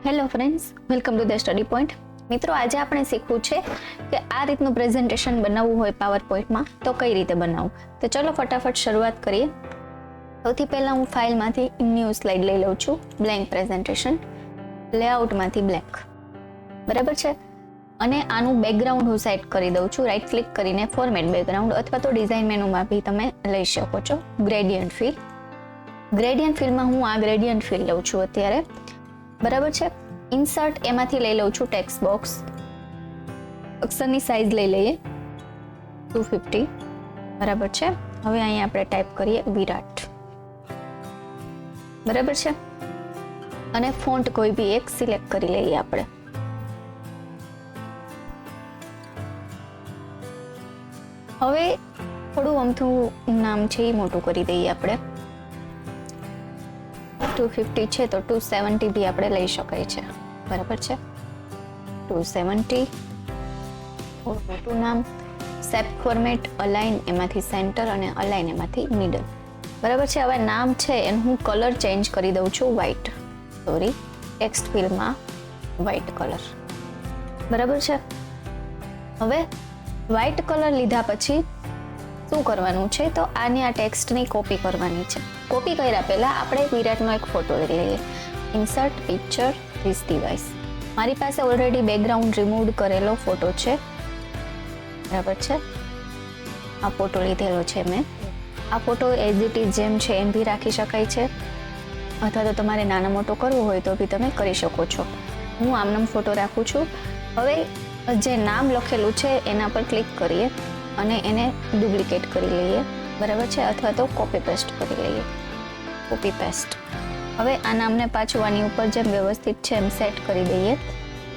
Hello friends, welcome to the study point. મિત્રો, આજે આપણે શીખવું છે કે આ રીતનું પ્રેઝન્ટેશન બનાવવું હોય પાવરપોઈન્ટમાં તો કઈ રીતે બનાવવું. તો ચલો ફટાફટ શરૂઆત કરીએ. સૌથી પહેલાં હું ફાઇલમાંથી ન્યૂ સ્લાઇડ લઈ લઉં છું, બ્લેન્ક પ્રેઝન્ટેશન, લેઆઉટમાંથી બ્લેન્ક. બરાબર છે. અને આનું બેકગ્રાઉન્ડ હું સેટ કરી દઉં છું. રાઈટ ક્લિક કરીને ફોર્મેટ બેકગ્રાઉન્ડ અથવા તો ડિઝાઇન મેનુમાં બી તમે લઈ શકો છો. Gradient fill. ગ્રેડિયન્ટ ફિલમાં હું આ ગ્રેડિયન્ટ ફિલ લઉં છું અત્યારે. બરાબર છે. ઇન્સર્ટ એમાંથી લઈ લઉં છું ટેક્સ્ટ બોક્સ. અક્ષરની સાઇઝ લઈ લઈએ 250. બરાબર છે. હવે અહીંયા આપણે ટાઈપ કરીએ વિરાટ. બરાબર છે. અને ફોન્ટ કોઈ બી એક સિલેક્ટ કરી લઈએ આપણે. હવે થોડું અમથું નામ છે એ મોટું કરી દઈએ આપણે. 250 છે તો 270 બી આપણે લઈ શકાય છે. બરાબર છે. 270. થોડું મોટું નામ. સેપ ફોર્મેટ, અલાઇન એમાંથી સેન્ટર અને અલાઇન એમાંથી મિડલ. બરાબર છે. હવે નામ છે એનું હું કલર ચેન્જ કરી દઉં છું વ્હાઈટ. સોરી, ટેક્સ્ટ ફિલ્ડમાં વ્હાઈટ કલર. બરાબર છે. હવે વ્હાઈટ કલર લીધા પછી શું કરવાનું છે તો આની આ ટેક્સ્ટની કોપી કરવાની છે. કોપી કર્યા પહેલા આપણે વિરાટનો એક ફોટો લઈ લઈએ. Insert picture this device. મારી પાસે ઓલરેડી બેકગ્રાઉન્ડ રિમૂવ કરેલો ફોટો છે. બરાબર છે. આ ફોટો લીધેલો છે મેં. આ ફોટો એઝ ઇટ ઇઝ જેમ છે એમ બી રાખી શકાય છે, અથવા તો તમારે નાનો મોટો કરવો હોય તો બી તમે કરી શકો છો. હું આમનામ ફોટો રાખું છું. હવે જે નામ લખેલું છે એના પર ક્લિક કરીએ અને એને ડુપ્લિકેટ કરી લઈએ. બરાબર છે. અથવા તો કોપી પેસ્ટ કરી લઈએ. Copy paste. હવે આ નામને પાછું આની ઉપર જેમ વ્યવસ્થિત છે એમ સેટ કરી દઈએ.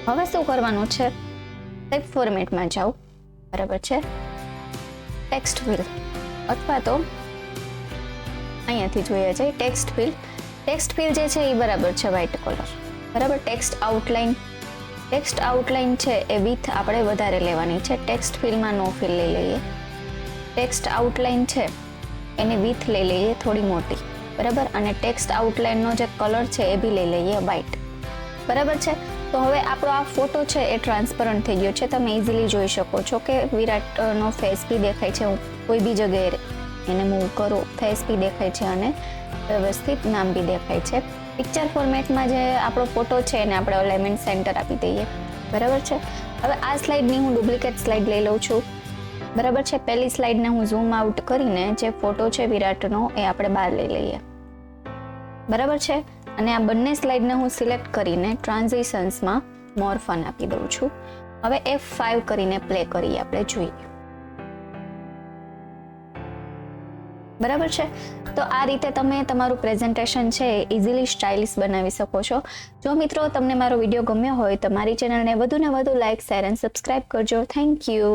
હવે શું કરવાનું છે, ટાઈપ ફોર્મેટમાં જાઓ. બરાબર છે. ટેક્સ્ટ ફિલ અથવા તો અહીંયાથી જોઈએ છે ટેક્સ્ટ ફિલ. ટેક્સ્ટ ફિલ જે છે એ બરાબર છે વ્હાઈટ કલર. બરાબર. Text outline. ટેક્સ્ટ આઉટલાઇન છે એ વિથ આપણે વધારે લેવાની છે. ટેક્સ્ટ ફિલમાં નો ફિલ લઈ લઈએ. ટેક્સ્ટ આઉટલાઇન છે એને વિથ લઈ લઈએ થોડી મોટી. બરાબર. અને ટેક્સ્ટ આઉટલાઇનનો જે કલર છે એ બી લઈ લઈએ વ્હાઈટ. બરાબર છે. તો હવે આપણો આ ફોટો છે એ ટ્રાન્સપરન્ટ થઈ ગયો છે. તમે ઇઝીલી જોઈ શકો છો કે વિરાટનો ફેસ બી દેખાય છે. હું કોઈ બી જગ્યાએ એને મૂવ કરું, ફેસ બી દેખાય છે અને વ્યવસ્થિત નામ બી દેખાય છે. પિક્ચર ફોર્મેટમાં જે આપણો ફોટો છે એને આપણે અલાઇનમેન્ટ સેન્ટર આપી દઈએ. બરાબર છે. હવે આ સ્લાઇડની હું ડુપ્લિકેટ સ્લાઇડ લઈ લઉં છું. બરાબર છે. પહેલી સ્લાઇડને હું ઝૂમ આઉટ કરીને જે ફોટો છે વિરાટનો એ આપણે બહાર લઈ લઈએ. બરાબર છે. અને આ બંને સ્લાઇડને હું સિલેક્ટ કરીને ટ્રાન્ઝિશન્સમાં મોર્ફ આપી દઉં છું. હવે F5 કરીને પ્લે કરીએ, આપણે જોઈએ. બરાબર છે. તો આ રીતે તમે તમારું પ્રેઝન્ટેશન છે ઇઝીલી સ્ટાઇલિશ બનાવી શકો છો. જો મિત્રો તમને મારો વિડીયો ગમ્યો હોય તો મારી ચેનલને વધુને વધુ લાઇક, શેર અને સબસ્ક્રાઇબ કરજો. Thank you.